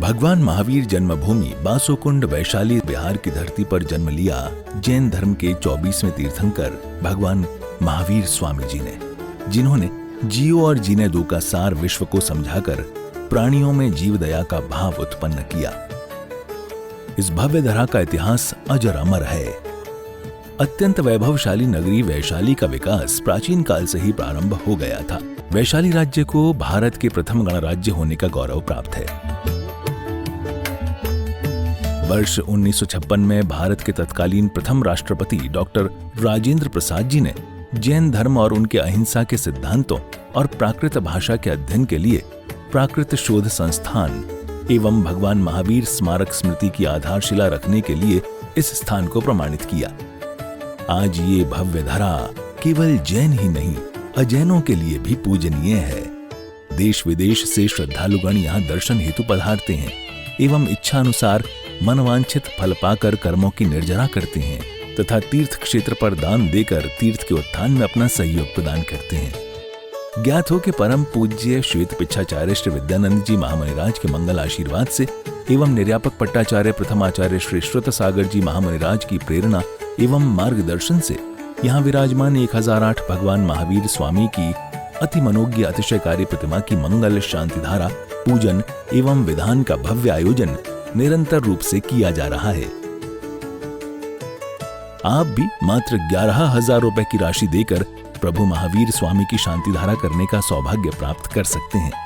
भगवान महावीर जन्मभूमि बासोकुंड वैशाली बिहार की धरती पर जन्म लिया जैन धर्म के 24वें तीर्थंकर भगवान महावीर स्वामी जी ने, जिन्होंने जियो और जीने दो का सार विश्व को समझाकर प्राणियों में जीव दया का भाव उत्पन्न किया। इस भव्य धरा का इतिहास अजर अमर है। अत्यंत वैभवशाली नगरी वैशाली का विकास प्राचीन काल से ही प्रारंभ हो गया था। वैशाली राज्य को भारत के प्रथम गणराज्य होने का गौरव प्राप्त है। वर्ष 1956 में भारत के तत्कालीन प्रथम राष्ट्रपति डॉक्टर राजेंद्र प्रसाद जी ने जैन धर्म और उनके अहिंसा के सिद्धांतों और प्राकृत भाषा के अध्ययन के लिए प्राकृत शोध संस्थान एवं भगवान महावीर स्मारक स्मृति की आधारशिला रखने के लिए इस स्थान को प्रमाणित किया। आज ये भव्य धरा केवल जैन ही नहीं, अजैनों के लिए भी पूजनीय है। देश विदेश से श्रद्धालुगण यहाँ दर्शन हेतु पधारते हैं एवं इच्छा अनुसार मनवांछित फल पाकर कर्मों की निर्जरा करते हैं तथा तीर्थ क्षेत्र पर दान देकर तीर्थ के उत्थान में अपना सहयोग प्रदान करते हैं। ज्ञात हो कि परम पूज्य श्वेत पिच्छाचार्य श्री विद्यानंद जी महामुनिराज के मंगल आशीर्वाद से एवं निर्यापक पट्टाचार्य प्रथमाचार्य श्री श्रुत सागर जी महामुनिराज की प्रेरणा एवं मार्गदर्शन से यहाँ विराजमान 1008 भगवान महावीर स्वामी की अति मनोज्ञ अतिशयकारी प्रतिमा की मंगल शांति धारा पूजन एवं विधान का भव्य आयोजन निरंतर रूप से किया जा रहा है। आप भी मात्र 11,000 रुपए की राशि देकर प्रभु महावीर स्वामी की शांति धारा करने का सौभाग्य प्राप्त कर सकते हैं।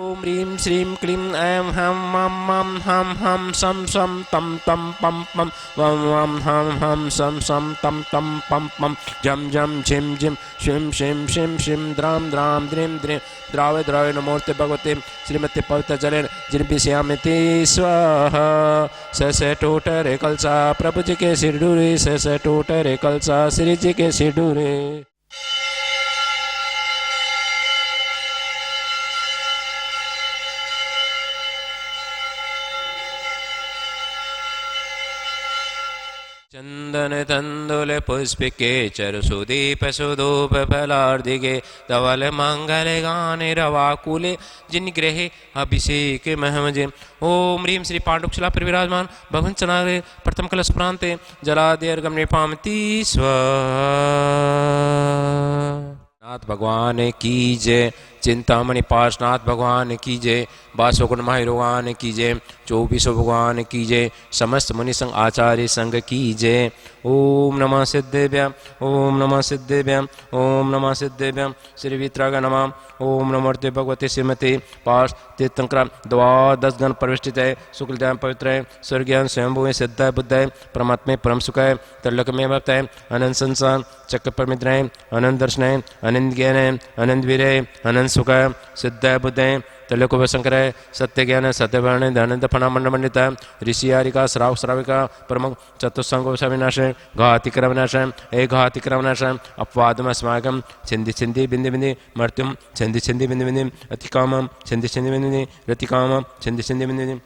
ओम ह्रीं श्रीं क्लीं ऐं हम मम हम हम सम सम तम तम पम पम वम वम हम हम सम सम तम तम पम पम जम जम झिम झिम शिम शिम शिम शिम द्राम द्राम द्रीम द्रीम द्रावे द्रावे नमोर्ते भगवते श्रीमती पवित्र जलेन जिनपिश्यामिति स्वाहा। से टूटरे कलसा प्रभु जी के सिर डूरे, से टूटरे कलसा श्री जी के सिर डूरे। चंदन तंदुल पुष्पिके चरु सुदीप सुधूप फलार्दिके धवल मंगल गाने रवाकुले जिन ग्रहे अभिषेक महमजे। ओम ह्रीं श्री पांडुक्षला पर विराजमान भगवंत चनाग्रे प्रथम कलश प्रांते जलाद्यर्गम निपामति स्वाहा। नाथ भगवान की जय, चिंतामणि पार्शनाथ भगवान की जय, बासोकुंड महावीर भगवान की जय, 24 भगवान की जय, समस्त मुनि संघ आचार्य संघ की जय। ओम नमः सिद्धेभ्यं, ओम नमः सिद्धेभ्यं, ओम नमः सिद्धेभ्यं। श्री वितराग नमः। ओम नमोर्ते भगवते श्रीमते पार्श तीर्थंकर द्वादश गण परिवेष्टित है शुक्लज्ञान पवित्र है स्वर्गीय स्वयंभू सिद्धाय बुद्धाय परमात्मे परम सुखाय त्रिलोक में भक्त है अनंत संसार चक्र परमित्र है अनंत दर्शन है अनंत ज्ञान है अनंत वीर है अनंत सुख है सिद्धाय बुद्ध है त्रिलोक शंकर है सत्य ज्ञान है सत्य वर्ण है अनंत फणा मंड मंडित है ऋषि आरिका श्राव श्राविका प्रमुख चतुस्संग विनाश है घातिकर विनाश है एक घातिकर विनाश है अपवादम अस्माकम छिंदी छिंदी बिंदि बिंदि मृत्युम छिंदी छिंदी बिंदि बिंदि रतिकामम छिंदी छिंदी बिंदि बिंदि रतिकामम छिंदी छिंदी बिंदि बिंदि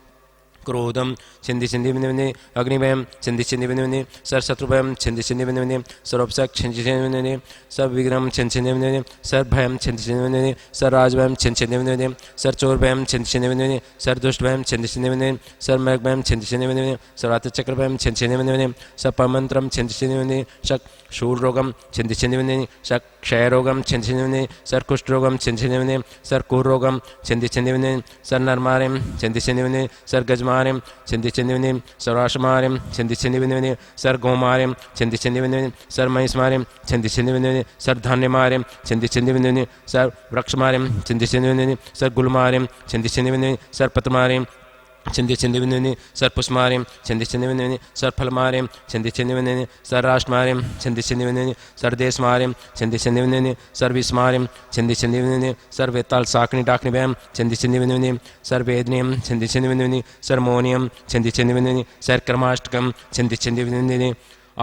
क्रोधम छिंदी छिंदी बिंदि बिंदि अग्निभयम छिंदी छिंदी बिंदि बिंदि सर शत्रुभयम छिंदी छिंदी बिंदि बिंदि सर्वोपसक छिंदी छिंदी बिंदि बिंदि सर विग्रहम छिंदी छिंदी बिंदि बिंदि सर भयम छिंदी छिंदी बिंदि बिंदि सर राजभयम छिंदी छिंदी बिंदि बिंदि सर चोरभयम छिंदी छिंदी बिंदि बिंदि सर दुष्टभयम छिंदी छिंदी बिंदि बिंदि सर मृगभयम छिंदी छिंदी बिंदि बिंदि सर रातचक्रभयम छिंदी छिंदी बिंदि बिंदि सर परमंत्रम छिंदी छिंदी बिंदि शक शूल रोगम छिंदी छिंदी बिंदि शक क्षय रोगम छिंदी छिंदी बिंदि सर कुष्ठ रोगम छिंदी छिंदी बिंदि सर कुर रोगम छिंदी छिंदी बिंदि सर नरमारिम छिंदी छिंदी बिंदि सर गजमारिम छिंदी छिंदी बिंदि सर आशमारिम छिंदी छिंदी बिंदि सर गौमारिम छिंदी छिंदी बिंदि सर महिषमारिम छिंदी छिंदी बिंदि सर धान्यमारिम छिंदी छिंदी बिंदि सर वृक्षमारिम छिंदी छिंदी बिंदि सर गुलमारिम छिंदी छिंदी बिंदि सर पतमारिम छिंदी छिंदी बिंदि सर पुष्मारिम छिंदी छिंदी बिंदि सर फलमारिम छिंदी छिंदी बिंदि सर राष्ट्रमारिम छिंदी छिंदी बिंदि सर देशमारिम छिंदी छिंदी बिंदि सर विस्मारिम छिंदी छिंदी बिंदि सर वेताल साकनी डाकनी बैम छिंदी छिंदी बिंदि सर वेदनियम छिंदी छिंदी बिंदि सर मोनियम छिंदी छिंदी बिंदि सर कर्माष्टकम छिंदी छिंदी बिंदि।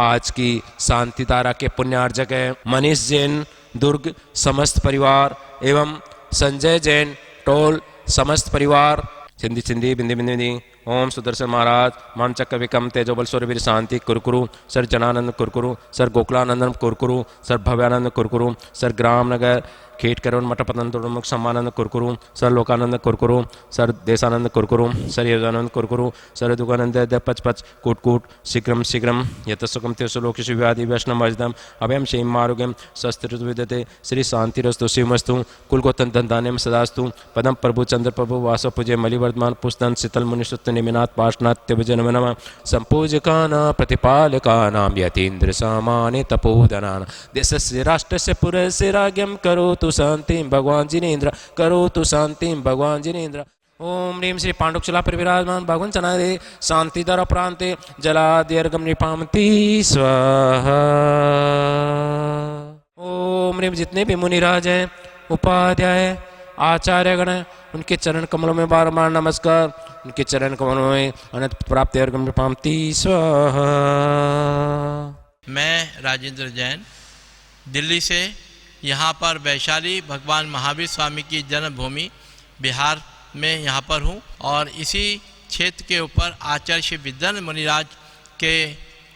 आज की शांति धारा के पुण्यार्जक है मनीष जैन दुर्ग समस्त परिवार एवं संजय जैन टोल समस्त परिवार छिंदी छिंदी बिंदि बिंदि ओम सुदर्शन महाराज मम चक्र विक्रम तेजोबल सूर्यवीर शांति कुरकुरु सर जनानंद कुरकुरु सर गोकुलानंदन कुरकुरु सर भव्यानंद कुरकुरु सर ग्राम नगर खेट करुण मठपतन तुड़मुख सम्मानंद कुरकुरु सर लोकानंद कुरकुरु सर देशानंद कुरकुरु सर योगानंद कुरकुरु सर दुगानंद पच पच कूट कूट शीघ्रम शीघ्रम यतसुखम तेसुलोकेशु व्याधि वैष्णव मजदम अभयम क्षेम आरोग्यम स्वस्थ विद्यते श्री शांतिरस्तु शिवमस्तु कुलगोतन धनधान्यम सदास्तु पदम प्रभु चंद्र प्रभु वासव पूज्य मलिवर्धमान पुस्तन शीतल मुनिषुत्त निमिनाथ पार्श्वनाथ त्यभजन नमः संपूजकाना प्रतिपालकानां यतीन्द्र सामान्य तपोधनानां देशस्य राष्ट्रस्य पुरस्य राज्ञं करोतु शांतिं भगवान जिनेन्द्र करोतु शांतिं भगवान जिनेन्द्र। ओम ह्रीं श्री पांडुक्षला पर विराजमान भगवान चनादे शांतिधर प्रांते जलाद्यर्गम निपामति स्वाहा। ओम ह्रीं जितने भी मुनिराज हैं उपाध्याय आचार्यगण उनके चरण कमलों में बारंबार नमस्कार, उनके चरण कमलों में अनंत प्राप्ति अर्घम निपामति स्वाहा। मैं राजेंद्र जैन दिल्ली से यहाँ पर वैशाली भगवान महावीर स्वामी की जन्मभूमि बिहार में यहाँ पर हूँ और इसी क्षेत्र के ऊपर आचार्य श्री विद्यानंद मुनिराज के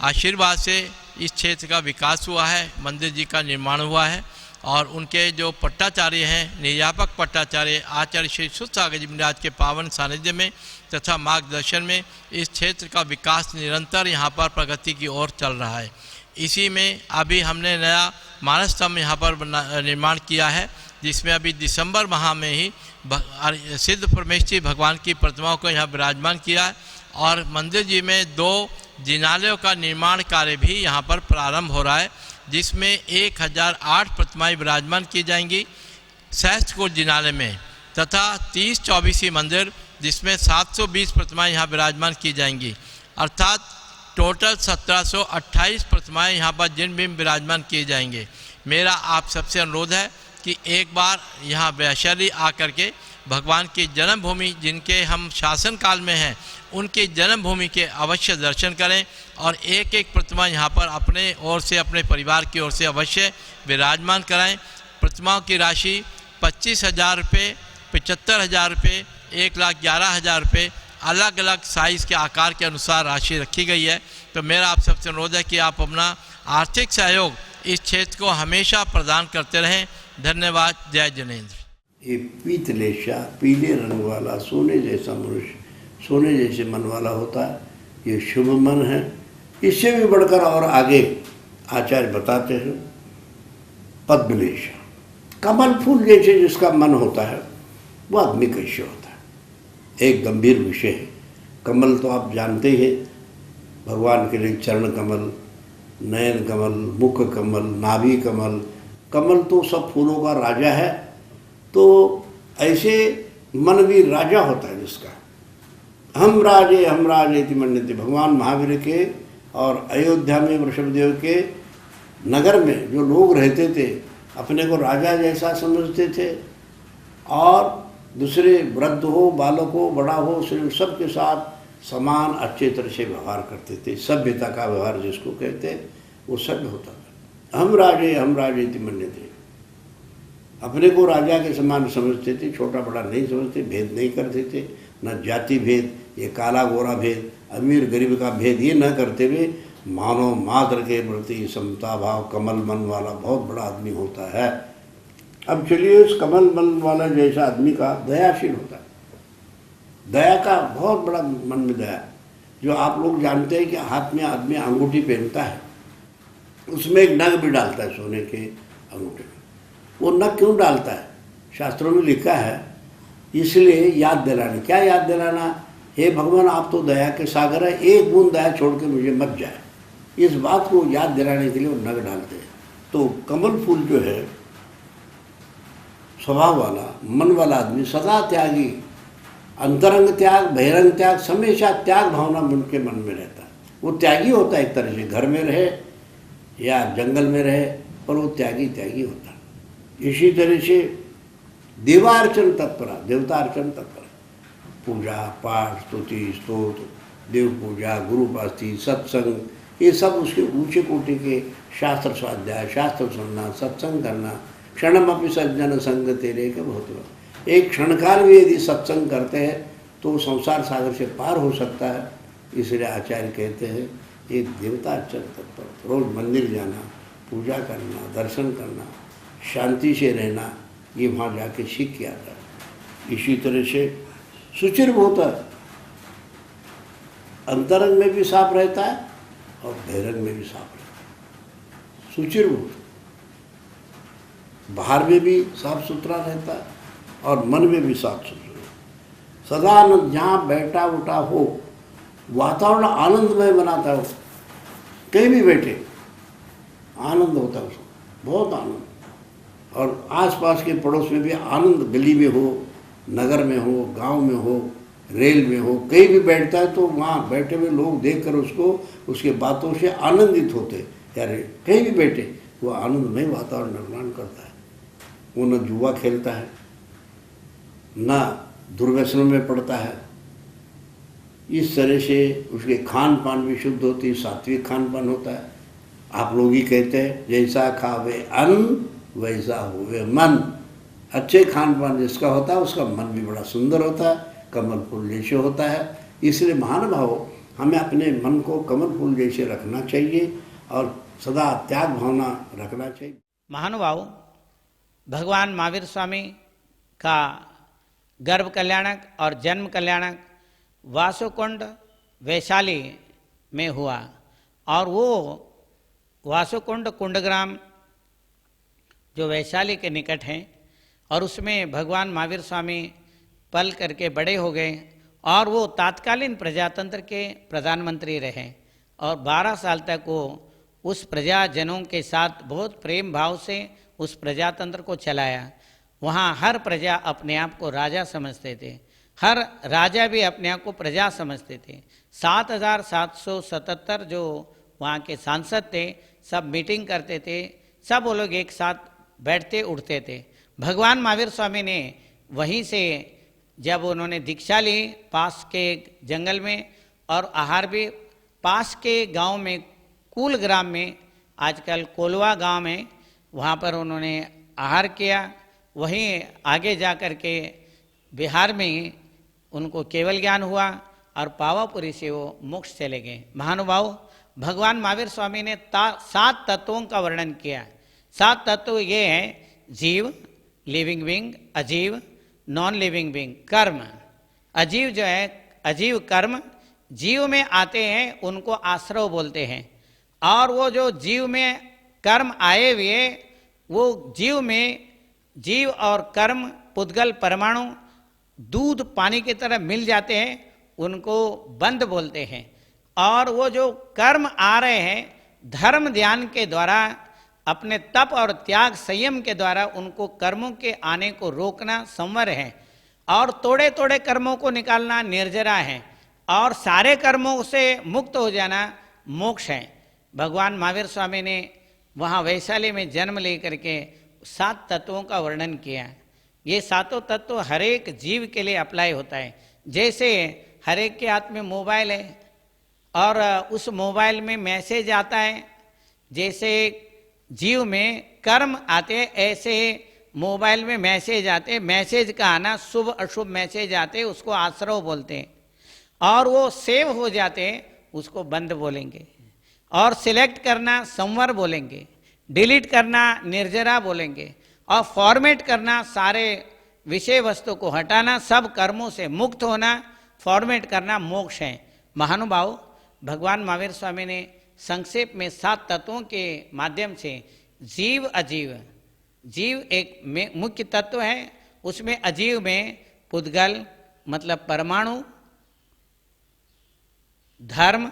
आशीर्वाद से इस क्षेत्र का विकास हुआ है, मंदिर जी का निर्माण हुआ है और उनके जो पट्टाचार्य हैं निर्यापक पट्टाचार्य आचार्य श्री सुसागर जी महाराज के पावन सानिध्य में तथा मार्गदर्शन में इस क्षेत्र का विकास निरंतर यहाँ पर प्रगति की ओर चल रहा है। इसी में अभी हमने नया मानस स्तंभ यहाँ पर निर्माण किया है, जिसमें अभी दिसंबर माह में ही सिद्ध परमेश्वरी भगवान की प्रतिमाओं को यहाँ विराजमान किया है और मंदिर जी में 2 जिनालयों का निर्माण कार्य भी यहाँ पर प्रारंभ हो रहा है, जिसमें 1008 प्रतिमाएं विराजमान की जाएंगी सहस्त्रकूट जिनालय में तथा 30-24 मंदिर जिसमें 720 प्रतिमाएं यहाँ विराजमान की जाएंगी, अर्थात टोटल 1728 प्रतिमाएं यहाँ पर जिन भी विराजमान किए जाएंगे। मेरा आप सबसे अनुरोध है कि एक बार यहाँ वैशाली आकर के भगवान की जन्मभूमि जिनके हम शासन काल में हैं उनकी जन्मभूमि के अवश्य दर्शन करें और एक एक प्रतिमा यहाँ पर अपने ओर से अपने परिवार की ओर से अवश्य विराजमान कराएं। प्रतिमाओं की राशि 25,000 रुपये, 75,000 रुपये, 1,11,000 रुपये अलग अलग साइज़ के आकार के अनुसार राशि रखी गई है। तो मेरा आप सबसे अनुरोध है कि आप अपना आर्थिक सहयोग इस क्षेत्र को हमेशा प्रदान करते रहें। धन्यवाद। जय जिनेन्द्र। ये पीतलेशा पीले रंग वाला सोने जैसा मनुष्य सोने जैसे मन वाला होता है, ये शुभ मन है। इससे भी बढ़कर और आगे आचार्य बताते हैं पद्मलेशा, कमल फूल जैसे जिसका मन होता है वो आदमी कैसे होता है, एक गंभीर विषय है। कमल तो आप जानते ही हैं, भगवान के लिए चरण कमल, नयन कमल, मुख कमल, नाभि कमल, कमल तो सब फूलों का राजा है। तो ऐसे मन भी राजा होता है जिसका हम राजे इति मन्यते। भगवान महावीर के और अयोध्या में वृषभदेव के नगर में जो लोग रहते थे अपने को राजा जैसा समझते थे और दूसरे वृद्ध हो, बालक हो, बड़ा हो, सबके साथ समान अच्छे तरह से व्यवहार करते थे। सभ्यता का व्यवहार जिसको कहते हैं वो सभ्य होता था। हम राजे इति मन्यते, अपने को राजा के समान समझते थे, छोटा बड़ा नहीं समझते, भेद नहीं करते थे, न जाति भेद, ये काला गोरा भेद, अमीर गरीब का भेद ये न करते हुए मानव मात्र के प्रति समता भाव, कमल मन वाला बहुत बड़ा आदमी होता है। अब चलिए उस कमल मन वाला जैसा आदमी का दयाशील होता है, दया का बहुत बड़ा मन में दया, जो आप लोग जानते हैं कि हाथ में आदमी अंगूठी पहनता है उसमें एक नग भी डालता है सोने के अंगूठे में। वो नग क्यों डालता है? शास्त्रों में लिखा है इसलिए याद दिलाना। क्या याद दिलाना? हे भगवान आप तो दया के सागर है, एक बूंद दया छोड़ के मुझे मत जाए, इस बात को याद दिलाने के लिए वो नग डालते हैं। तो कमल फूल जो है स्वभाव वाला मन वाला आदमी सदा त्यागी, अंतरंग त्याग बहिरंग त्याग, हमेशा त्याग भावना उनके मन में रहता है। वो त्यागी होता है एक तरह से, घर में रहे या जंगल में रहे पर वो त्यागी होता है। इसी तरह से देवार्चन तत्परा, देवता अर्चन तत्परा, पूजा पाठ स्तुति स्तोत्र, देव पूजा, गुरु उपासना, सत्संग, ये सब उसके ऊंचे कोटि के शास्त्र स्वाध्याय, शास्त्र सुनना, सत्संग करना। क्षणमपि सज्जन संग तेरे के बहुत एक क्षण काल में यदि सत्संग करते हैं तो वो संसार सागर से पार हो सकता है। इसलिए आचार्य कहते हैं एक देवता अर्चन तत्पर, रोज मंदिर जाना, पूजा करना, दर्शन करना, शांति से रहना, ये वहाँ जाके सीख के आता है। इसी तरह से सुचिर होता है, अंतरंग में भी साफ रहता है और बहिरंग में भी साफ रहता है। सुचिर होता, बाहर में भी साफ सुथरा रहता है और मन में भी साफ सुथरा, सदानंद जहाँ बैठा उठा हो, वातावरण आनंदमय बनाता हो, कहीं भी बैठे आनंद होता है उसको, बहुत आनंद। और आसपास के पड़ोस में भी आनंद, गली में हो, नगर में हो, गांव में हो, रेल में हो, कहीं भी बैठता है तो वहाँ बैठे हुए लोग देखकर उसको, उसके बातों से आनंदित होते। यार कहीं भी बैठे वो आनंदमय वातावरण निर्माण करता है। वो न जुआ खेलता है, न दुर्व्यसनों में पड़ता है। इस तरह से उसके खान पान भी शुद्ध होती है, सात्विक खान पान होता है। आप लोग ही कहते हैं जैसा खावे अन्न वैसा हुए मन। अच्छे खान पान जिसका होता है उसका मन भी बड़ा सुंदर होता है, कमल फूल जैसे होता है। इसलिए महानुभाव हमें अपने मन को कमल फूल जैसे रखना चाहिए और सदा त्याग भावना रखना चाहिए। महानुभाव, भगवान महावीर स्वामी का गर्भ कल्याणक और जन्म कल्याणक वासुकुंड वैशाली में हुआ और वो वासुकुंड कुंडग्राम जो वैशाली के निकट हैं और उसमें भगवान महावीर स्वामी पल करके बड़े हो गए और वो तात्कालीन प्रजातंत्र के प्रधानमंत्री रहे और 12 साल तक वो उस प्रजाजनों के साथ बहुत प्रेम भाव से उस प्रजातंत्र को चलाया। वहाँ हर प्रजा अपने आप को राजा समझते थे, हर राजा भी अपने आप को प्रजा समझते थे। 7,777 जो वहाँ के सांसद थे सब मीटिंग करते थे, सब वो लोग एक साथ बैठते उठते थे। भगवान महावीर स्वामी ने वहीं से जब उन्होंने दीक्षा ली पास के जंगल में और आहार भी पास के गांव में कुल ग्राम में, आजकल कोलवा गांव में, वहाँ पर उन्होंने आहार किया। वहीं आगे जा कर के बिहार में उनको केवल ज्ञान हुआ और पावापुरी से वो मोक्ष चले गए। महानुभाव, भगवान महावीर स्वामी ने 7 तत्वों का वर्णन किया। 7 तत्व ये हैं: जीव, लिविंग बीइंग, अजीव, नॉन लिविंग बीइंग, कर्म। अजीव जो है, अजीव कर्म जीव में आते हैं, उनको आश्रव बोलते हैं। और वो जो जीव में कर्म आए हुए, वो जीव में जीव और कर्म पुद्गल परमाणु दूध पानी की तरह मिल जाते हैं, उनको बंध बोलते हैं। और वो जो कर्म आ रहे हैं, धर्म ध्यान के द्वारा, अपने तप और त्याग संयम के द्वारा उनको कर्मों के आने को रोकना संवर है। और तोड़े तोड़े कर्मों को निकालना निर्जरा है। और सारे कर्मों से मुक्त हो जाना मोक्ष है। भगवान महावीर स्वामी ने वहाँ वैशाली में जन्म लेकर के 7 तत्वों का वर्णन किया। ये 7 तत्व हर एक जीव के लिए अप्लाई होता है। जैसे हर एक के हाथ में मोबाइल है और उस मोबाइल में मैसेज आता है, जैसे जीव में कर्म आते हैं ऐसे मोबाइल में मैसेज आते हैं। मैसेज का आना, शुभ अशुभ मैसेज आते हैं, उसको आश्रव बोलते हैं। और वो सेव हो जाते हैं, उसको बंद बोलेंगे। और सिलेक्ट करना संवर बोलेंगे, डिलीट करना निर्जरा बोलेंगे, और फॉर्मेट करना सारे विषय वस्तु को हटाना, सब कर्मों से मुक्त होना, फॉर्मेट करना मोक्ष है। महानुभाव, भगवान महावीर स्वामी ने संक्षेप में 7 तत्वों के माध्यम से जीव अजीव, जीव एक मुख्य तत्व है, उसमें अजीव में पुद्गल मतलब परमाणु, धर्म,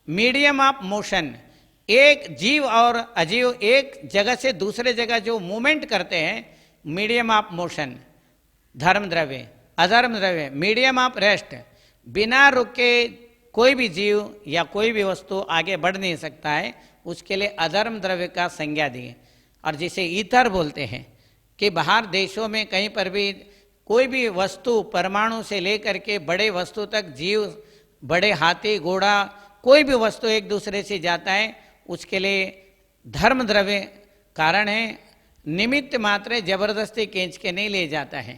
मीडियम ऑफ मोशन, एक जीव और अजीव एक जगह से दूसरे जगह जो मूवमेंट करते हैं, मीडियम ऑफ मोशन, धर्म द्रव्य, अधर्म द्रव्य, मीडियम ऑफ रेस्ट। बिना रुके कोई भी जीव या कोई भी वस्तु आगे बढ़ नहीं सकता है, उसके लिए अधर्म द्रव्य का संज्ञा दिए। और जिसे ईथर बोलते हैं कि बाहर देशों में कहीं पर भी कोई भी वस्तु परमाणु से लेकर के बड़े वस्तु तक जीव, बड़े हाथी घोड़ा, कोई भी वस्तु एक दूसरे से जाता है, उसके लिए धर्म द्रव्य कारण है। निमित्त मात्र जबरदस्ती खींच के नहीं ले जाता है।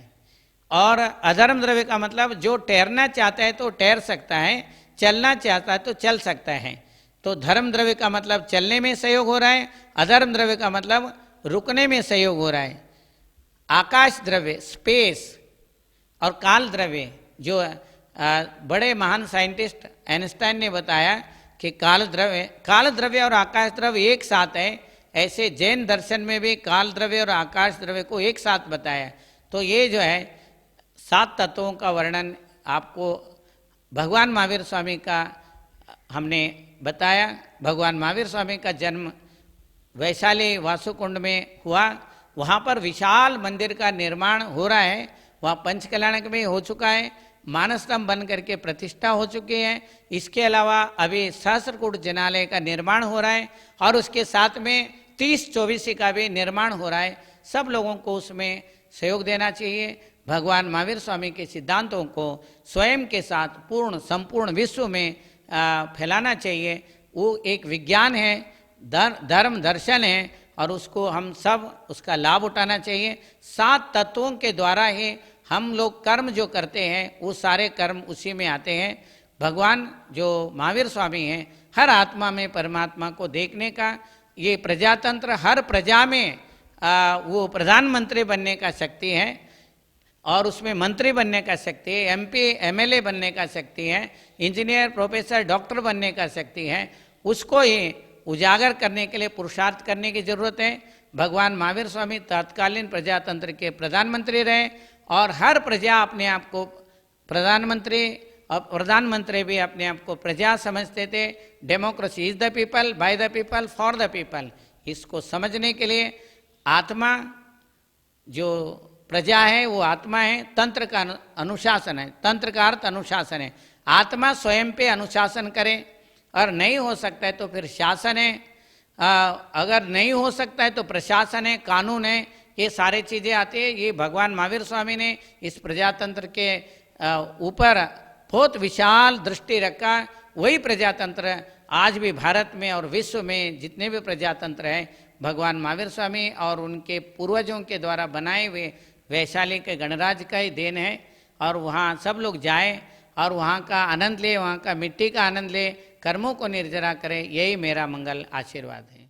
और अधर्म द्रव्य का मतलब जो ठहरना चाहता है तो ठहर सकता है, चलना चाहता है तो चल सकता है। तो धर्म द्रव्य का मतलब चलने में सहयोग हो रहा है, अधर्म द्रव्य का मतलब रुकने में सहयोग हो रहा है। आकाश द्रव्य स्पेस और काल द्रव्य, जो बड़े महान साइंटिस्ट आइंस्टाइन ने बताया कि काल द्रव्य और आकाश द्रव्य एक साथ है। ऐसे जैन दर्शन में भी काल द्रव्य और आकाश द्रव्य को एक साथ बताया। तो ये जो है 7 तत्वों का वर्णन आपको भगवान महावीर स्वामी का हमने बताया। भगवान महावीर स्वामी का जन्म वैशाली वासुकुंड में हुआ। वहाँ पर विशाल मंदिर का निर्माण हो रहा है। वहाँ पंचकल्याणक में हो चुका है, मानसतम बन करके प्रतिष्ठा हो चुकी है। इसके अलावा अभी सहस्त्रकूट जनालय का निर्माण हो रहा है और उसके साथ में 30-24 का भी निर्माण हो रहा है। सब लोगों को उसमें सहयोग देना चाहिए। भगवान महावीर स्वामी के सिद्धांतों को स्वयं के साथ पूर्ण संपूर्ण विश्व में फैलाना चाहिए। वो एक विज्ञान है, धर्म दर्शन है और उसको हम सब उसका लाभ उठाना चाहिए। 7 तत्वों के द्वारा ही हम लोग कर्म जो करते हैं वो सारे कर्म उसी में आते हैं। भगवान जो महावीर स्वामी हैं, हर आत्मा में परमात्मा को देखने का ये प्रजातंत्र, हर प्रजा में वो प्रधानमंत्री बनने का शक्ति है और उसमें मंत्री बनने का शक्ति है, MP MLA बनने का शक्ति है, इंजीनियर प्रोफेसर डॉक्टर बनने का शक्ति है। उसको ही उजागर करने के लिए पुरुषार्थ करने की जरूरत है। भगवान महावीर स्वामी तत्कालीन प्रजातंत्र के प्रधानमंत्री रहे और हर प्रजा अपने आप को प्रधानमंत्री और प्रधानमंत्री भी अपने आप को प्रजा समझते थे। Democracy is the people, by the people, for the people. इसको समझने के लिए आत्मा जो प्रजा है वो आत्मा है, तंत्र का अनुशासन है, तंत्र का अर्थ अनुशासन है। आत्मा स्वयं पे अनुशासन करे और नहीं हो सकता है तो फिर शासन है, अगर नहीं हो सकता है तो प्रशासन है, कानून है, ये सारी चीज़ें आती है। ये भगवान महावीर स्वामी ने इस प्रजातंत्र के ऊपर बहुत विशाल दृष्टि रखा। वही प्रजातंत्र आज भी भारत में और विश्व में जितने भी प्रजातंत्र हैं भगवान महावीर स्वामी और उनके पूर्वजों के द्वारा बनाए हुए वैशाली के गणराज्य का ही देन है। और वहाँ सब लोग जाएं और वहाँ का आनंद ले, वहाँ का मिट्टी का आनंद ले, कर्मों को निर्जरा करें। यही मेरा मंगल आशीर्वाद है।